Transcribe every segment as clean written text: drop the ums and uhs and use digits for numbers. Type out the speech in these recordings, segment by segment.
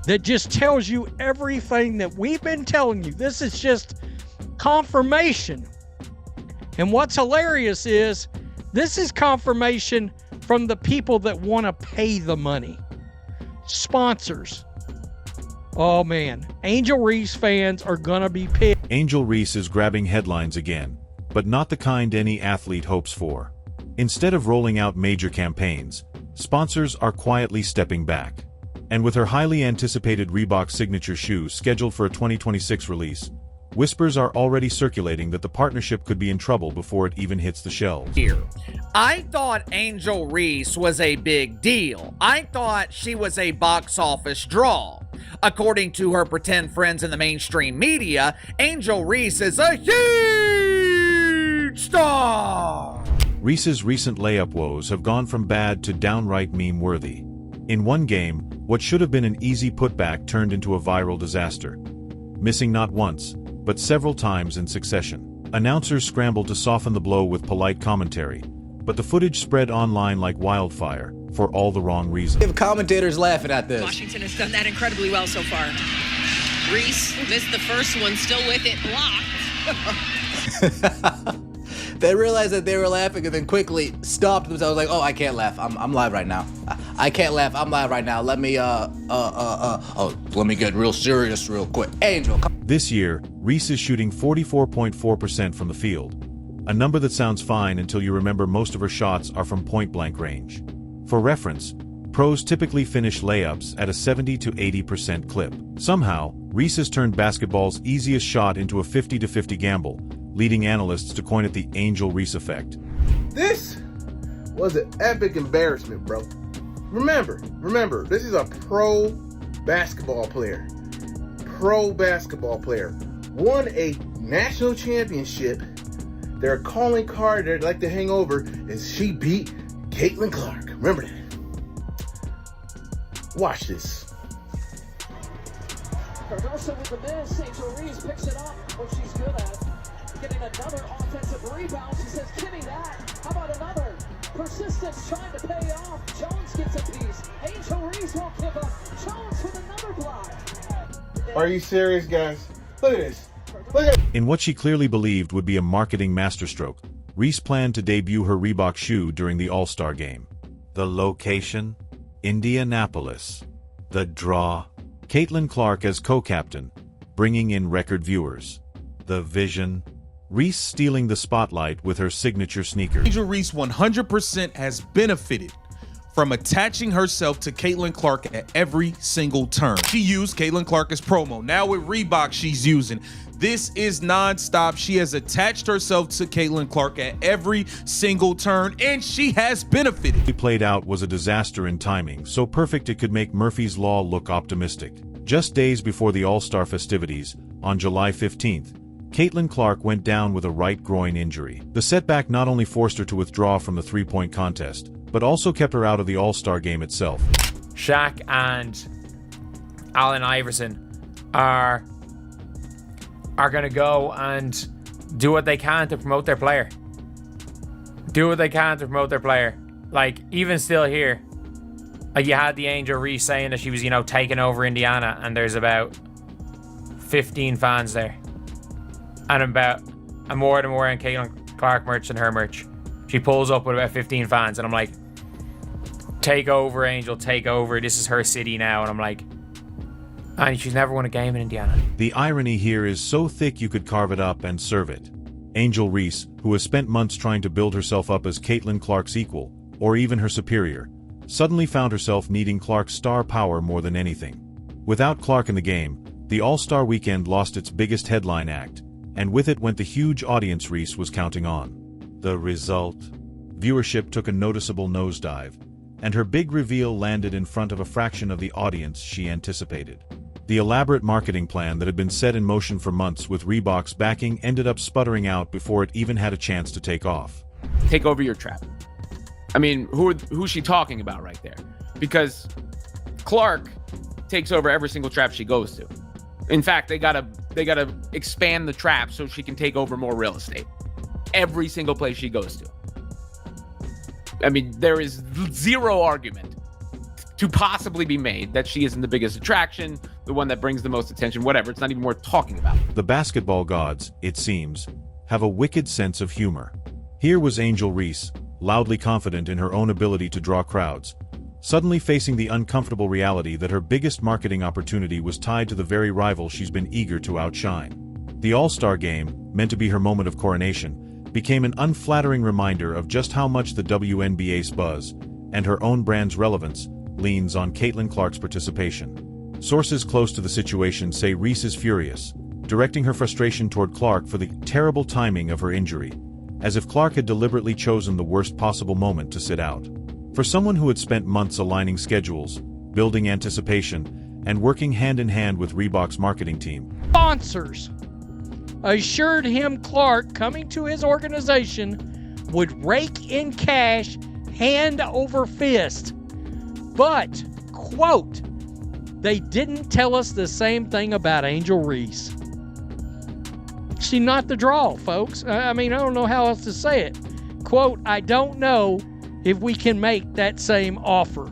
that just tells you everything that we've been telling you. This is just confirmation. And what's hilarious is this is confirmation from the people that want to pay the money. Sponsors. Oh man, Angel Reese fans are gonna be pissed. Angel Reese is grabbing headlines again, but not the kind any athlete hopes for. Instead of rolling out major campaigns, sponsors are quietly stepping back. And with her highly anticipated Reebok signature shoe scheduled for a 2026 release, whispers are already circulating that the partnership could be in trouble before it even hits the shelves. I thought Angel Reese was a big deal. I thought she was a box office draw. According to her pretend friends in the mainstream media, Angel Reese is a huge star. Reese's recent layup woes have gone from bad to downright meme-worthy. In one game, what should have been an easy putback turned into a viral disaster. Missing not once, but several times in succession. Announcers scrambled to soften the blow with polite commentary, but the footage spread online like wildfire, for all the wrong reasons. If commentators laughing at this. Washington has done that incredibly well so far. Reese missed the first one, still with it blocked. They realized that they were laughing and then quickly stopped themselves like, oh, I can't laugh. I'm live right now. I can't laugh. I'm live right now. Let me get real serious real quick. Angel, come. This year, Reese is shooting 44.4% from the field. A number that sounds fine until you remember most of her shots are from point-blank range. For reference, pros typically finish layups at a 70 to 80% clip. Somehow, Reese has turned basketball's easiest shot into a 50-50 gamble, leading analysts to coin it the Angel Reese effect. This was an epic embarrassment, bro. Remember, this is a pro basketball player. Won a national championship. Their calling card they'd like to hang over is she beat Caitlin Clark. Remember that. Watch this. Cardoso with the miss. Angel Reese picks it up. What she's good at. Getting another offensive rebound. She says, give me that. How about another? Persistence trying to pay off. Jones gets a piece. Angel Reese won't give up. Jones with another block. Are you serious, guys? Look at this. Look at it. In what she clearly believed would be a marketing masterstroke, Reese planned to debut her Reebok shoe during the All-Star game. The location? Indianapolis. The draw? Caitlin Clark as co-captain, bringing in record viewers. The vision? Reese stealing the spotlight with her signature sneaker. Angel Reese 100% has benefited from attaching herself to Caitlin Clark at every single turn. She used Caitlin Clark as promo. Now with Reebok, she's using. This is nonstop. She has attached herself to Caitlin Clark at every single turn, and she has benefited. What played out was a disaster in timing, so perfect it could make Murphy's Law look optimistic. Just days before the All-Star festivities, on July 15th, Caitlin Clark went down with a right groin injury. The setback not only forced her to withdraw from the three-point contest, but also kept her out of the All-Star game itself. Shaq and Allen Iverson are going to go and do what they can to promote their player. Like, even still here, like you had the Angel Reese saying that she was, taking over Indiana, and there's about 15 fans there. And more than more in Caitlin Clark merch than her merch. She pulls up with about 15 fans, and I'm like, take over, Angel, take over. This is her city now. And I'm like, and she's never won a game in Indiana. The irony here is so thick you could carve it up and serve it. Angel Reese, who has spent months trying to build herself up as Caitlin Clark's equal, or even her superior, suddenly found herself needing Clark's star power more than anything. Without Clark in the game, the All-Star weekend lost its biggest headline act, and with it went the huge audience Reese was counting on. The result? Viewership took a noticeable nosedive, and her big reveal landed in front of a fraction of the audience she anticipated. The elaborate marketing plan that had been set in motion for months with Reebok's backing ended up sputtering out before it even had a chance to take off. Take over your trap. I mean, who's she talking about right there? Because Clark takes over every single trap she goes to. In fact, they gotta expand the trap so she can take over more real estate. Every single place she goes to. I mean, there is zero argument to possibly be made, that she isn't the biggest attraction, the one that brings the most attention, whatever. It's not even worth talking about. The basketball gods, it seems, have a wicked sense of humor. Here was Angel Reese, loudly confident in her own ability to draw crowds, suddenly facing the uncomfortable reality that her biggest marketing opportunity was tied to the very rival she's been eager to outshine. The All-Star Game, meant to be her moment of coronation, became an unflattering reminder of just how much the WNBA's buzz, and her own brand's relevance, leans on Caitlin Clark's participation. Sources close to the situation say Reese is furious, directing her frustration toward Clark for the terrible timing of her injury, as if Clark had deliberately chosen the worst possible moment to sit out. For someone who had spent months aligning schedules, building anticipation, and working hand-in-hand with Reebok's marketing team, sponsors assured him Clark coming to his organization would rake in cash hand over fist. But, quote, they didn't tell us the same thing about Angel Reese. She's not the draw, folks. I mean, I don't know how else to say it. Quote, I don't know if we can make that same offer.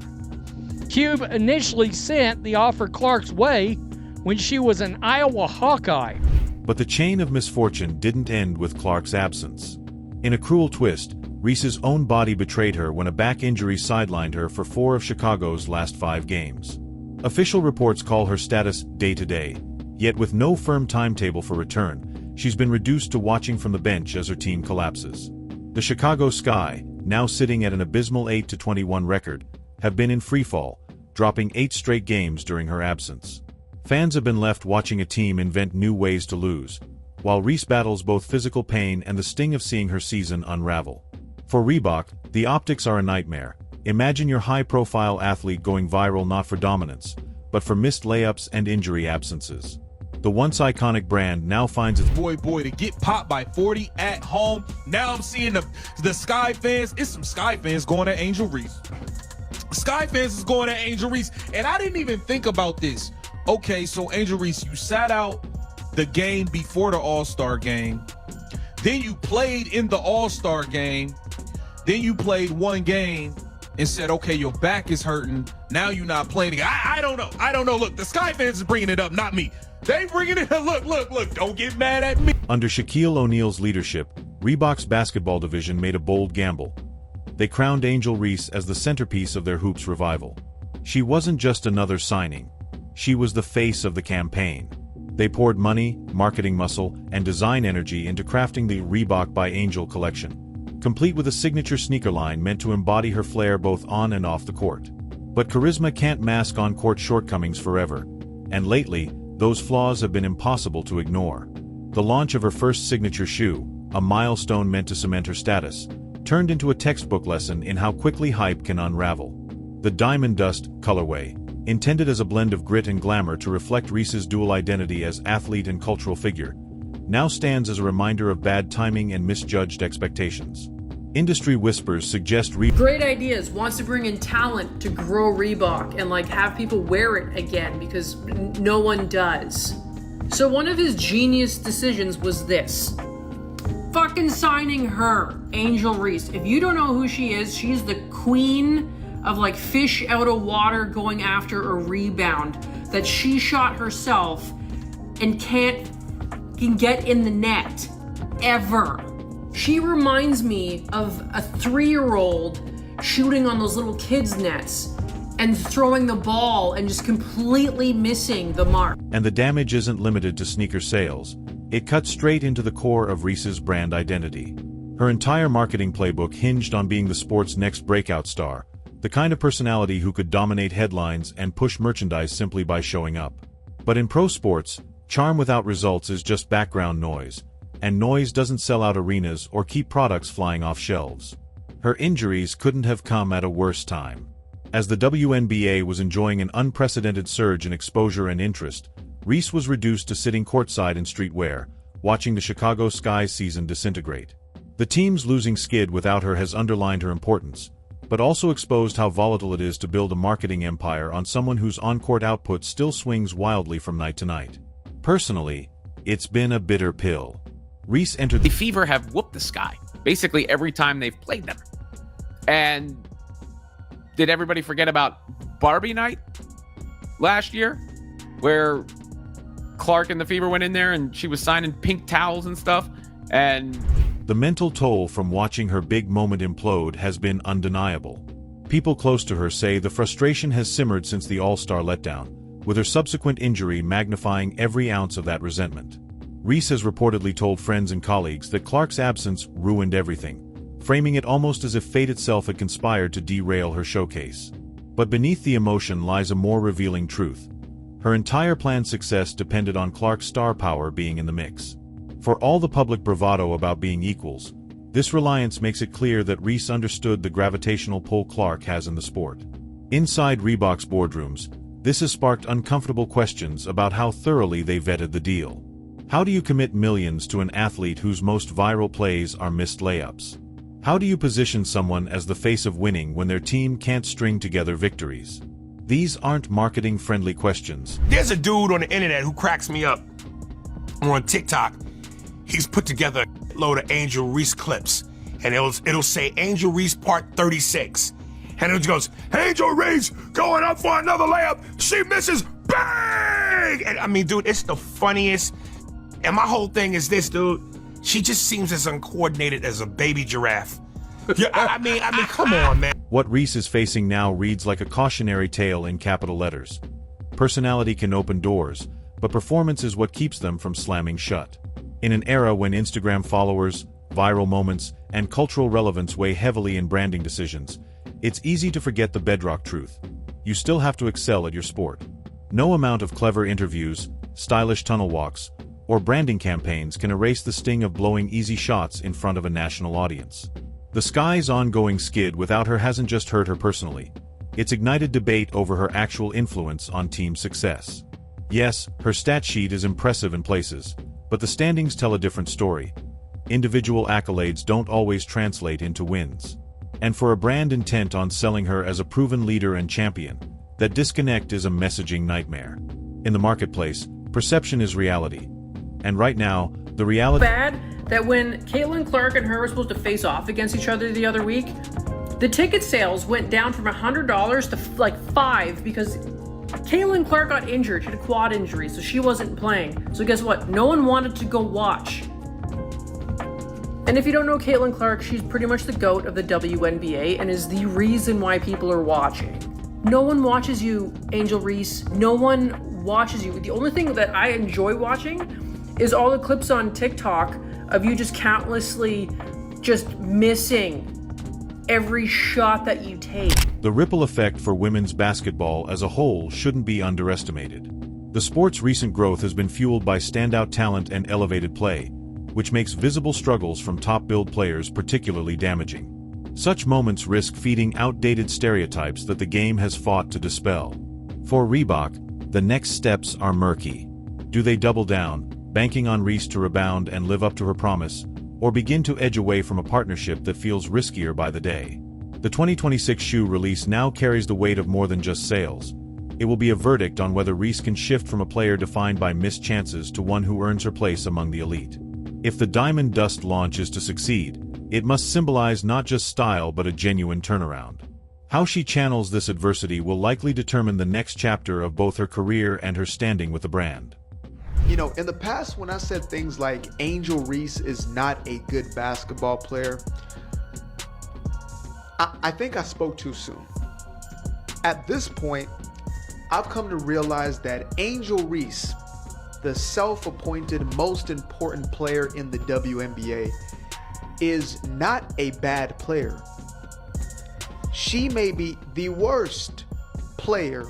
Cube initially sent the offer Clark's way when she was an Iowa Hawkeye. But the chain of misfortune didn't end with Clark's absence. In a cruel twist, Reese's own body betrayed her when a back injury sidelined her for 4 of Chicago's last 5 games. Official reports call her status day-to-day, yet with no firm timetable for return, she's been reduced to watching from the bench as her team collapses. The Chicago Sky, now sitting at an abysmal 8-21 record, have been in freefall, dropping 8 straight games during her absence. Fans have been left watching a team invent new ways to lose, while Reese battles both physical pain and the sting of seeing her season unravel. For Reebok, the optics are a nightmare. Imagine your high-profile athlete going viral not for dominance, but for missed layups and injury absences. The once iconic brand now finds its boy to get popped by 40 at home. Now I'm seeing the Sky fans. It's some Sky fans going at Angel Reese. Sky fans is going at Angel Reese, and I didn't even think about this. Okay, so Angel Reese, you sat out the game before the All-Star game. Then you played in the All-Star game. Then you played one game and said, okay, your back is hurting. Now you're not playing again. I don't know. Look, the Sky fans is bringing it up, not me. They bringing it up. Look, don't get mad at me. Under Shaquille O'Neal's leadership, Reebok's basketball division made a bold gamble. They crowned Angel Reese as the centerpiece of their hoops revival. She wasn't just another signing. She was the face of the campaign. They poured money, marketing muscle, and design energy into crafting the Reebok by Angel collection, complete with a signature sneaker line meant to embody her flair both on and off the court. But charisma can't mask on-court shortcomings forever, and lately, those flaws have been impossible to ignore. The launch of her first signature shoe, a milestone meant to cement her status, turned into a textbook lesson in how quickly hype can unravel. The Diamond Dust colorway, intended as a blend of grit and glamour to reflect Reese's dual identity as athlete and cultural figure, now stands as a reminder of bad timing and misjudged expectations. Industry whispers suggest Great ideas, wants to bring in talent to grow Reebok and have people wear it again because no one does. So one of his genius decisions was this. Fucking signing her, Angel Reese. If you don't know who she is, she's the queen of fish out of water going after a rebound that she shot herself and can get in the net ever. She reminds me of a 3-year-old shooting on those little kids' nets and throwing the ball and just completely missing the mark. And the damage isn't limited to sneaker sales. It cuts straight into the core of Reese's brand identity. Her entire marketing playbook hinged on being the sport's next breakout star, the kind of personality who could dominate headlines and push merchandise simply by showing up. But in pro sports, charm without results is just background noise, and noise doesn't sell out arenas or keep products flying off shelves. Her injuries couldn't have come at a worse time. As the WNBA was enjoying an unprecedented surge in exposure and interest, Reese was reduced to sitting courtside in streetwear, watching the Chicago Sky's season disintegrate. The team's losing skid without her has underlined her importance, but also exposed how volatile it is to build a marketing empire on someone whose on-court output still swings wildly from night to night. Personally, it's been a bitter pill. Reese entered The Fever have whooped the Sky basically every time they've played them. And did everybody forget about Barbie night last year, where Clark and the Fever went in there and she was signing pink towels and stuff? And the mental toll from watching her big moment implode has been undeniable. People close to her say the frustration has simmered since the All-Star letdown, with her subsequent injury magnifying every ounce of that resentment. Reese has reportedly told friends and colleagues that Clark's absence ruined everything, framing it almost as if fate itself had conspired to derail her showcase. But beneath the emotion lies a more revealing truth. Her entire planned success depended on Clark's star power being in the mix. For all the public bravado about being equals, this reliance makes it clear that Reese understood the gravitational pull Clark has in the sport. Inside Reebok's boardrooms, this has sparked uncomfortable questions about how thoroughly they vetted the deal. How do you commit millions to an athlete whose most viral plays are missed layups? How do you position someone as the face of winning when their team can't string together victories? These aren't marketing-friendly questions. There's a dude on the internet who cracks me up. On TikTok, he's put together a load of Angel Reese clips, and it'll say Angel Reese part 36. And it goes, Angel Reese going up for another layup. She misses, bang! And I mean, dude, it's the funniest. And my whole thing is this, dude. She just seems as uncoordinated as a baby giraffe. Yeah, I mean, come on, man. What Reese is facing now reads like a cautionary tale in capital letters. Personality can open doors, but performance is what keeps them from slamming shut. In an era when Instagram followers, viral moments, and cultural relevance weigh heavily in branding decisions, it's easy to forget the bedrock truth. You still have to excel at your sport. No amount of clever interviews, stylish tunnel walks, or branding campaigns can erase the sting of blowing easy shots in front of a national audience. The Sky's ongoing skid without her hasn't just hurt her personally. It's ignited debate over her actual influence on team success. Yes, her stat sheet is impressive in places, but the standings tell a different story. Individual accolades don't always translate into wins. And for a brand intent on selling her as a proven leader and champion, that disconnect is a messaging nightmare. In the marketplace, perception is reality. And right now, the reality— Bad that when Caitlin Clark and her were supposed to face off against each other the other week, the ticket sales went down from $100 to like $5 because Caitlin Clark got injured. She had a quad injury, so she wasn't playing. So guess what? No one wanted to go watch. And if you don't know Caitlin Clark, she's pretty much the GOAT of the WNBA and is the reason why people are watching. No one watches you, Angel Reese. No one watches you. The only thing that I enjoy watching is all the clips on TikTok of you just countlessly just missing every shot that you take. The ripple effect for women's basketball as a whole shouldn't be underestimated. The sport's recent growth has been fueled by standout talent and elevated play, which makes visible struggles from top-billed players particularly damaging. Such moments risk feeding outdated stereotypes that the game has fought to dispel. For Reebok, the next steps are murky. Do they double down, banking on Reese to rebound and live up to her promise, or begin to edge away from a partnership that feels riskier by the day? The 2026 shoe release now carries the weight of more than just sales. It will be a verdict on whether Reese can shift from a player defined by missed chances to one who earns her place among the elite. If the Diamond Dust launch is to succeed, it must symbolize not just style but a genuine turnaround. How she channels this adversity will likely determine the next chapter of both her career and her standing with the brand. You know, in the past, when I said things like Angel Reese is not a good basketball player, I think I spoke too soon. At this point, I've come to realize that Angel Reese, the self-appointed most important player in the WNBA, is not a bad player. She may be the worst player,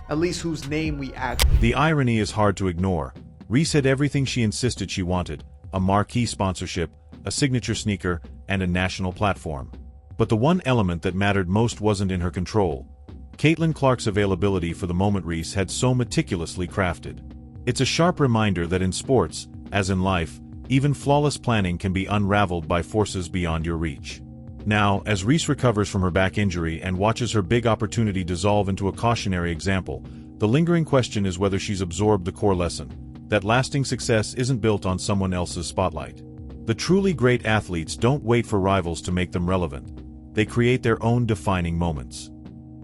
at least whose name we act. The irony is hard to ignore. Reese had everything she insisted she wanted: a marquee sponsorship, a signature sneaker, and a national platform. But the one element that mattered most wasn't in her control. Caitlin Clark's availability for the moment Reese had so meticulously crafted. It's a sharp reminder that in sports, as in life, even flawless planning can be unraveled by forces beyond your reach. Now, as Reese recovers from her back injury and watches her big opportunity dissolve into a cautionary example, the lingering question is whether she's absorbed the core lesson: that lasting success isn't built on someone else's spotlight. The truly great athletes don't wait for rivals to make them relevant. They create their own defining moments.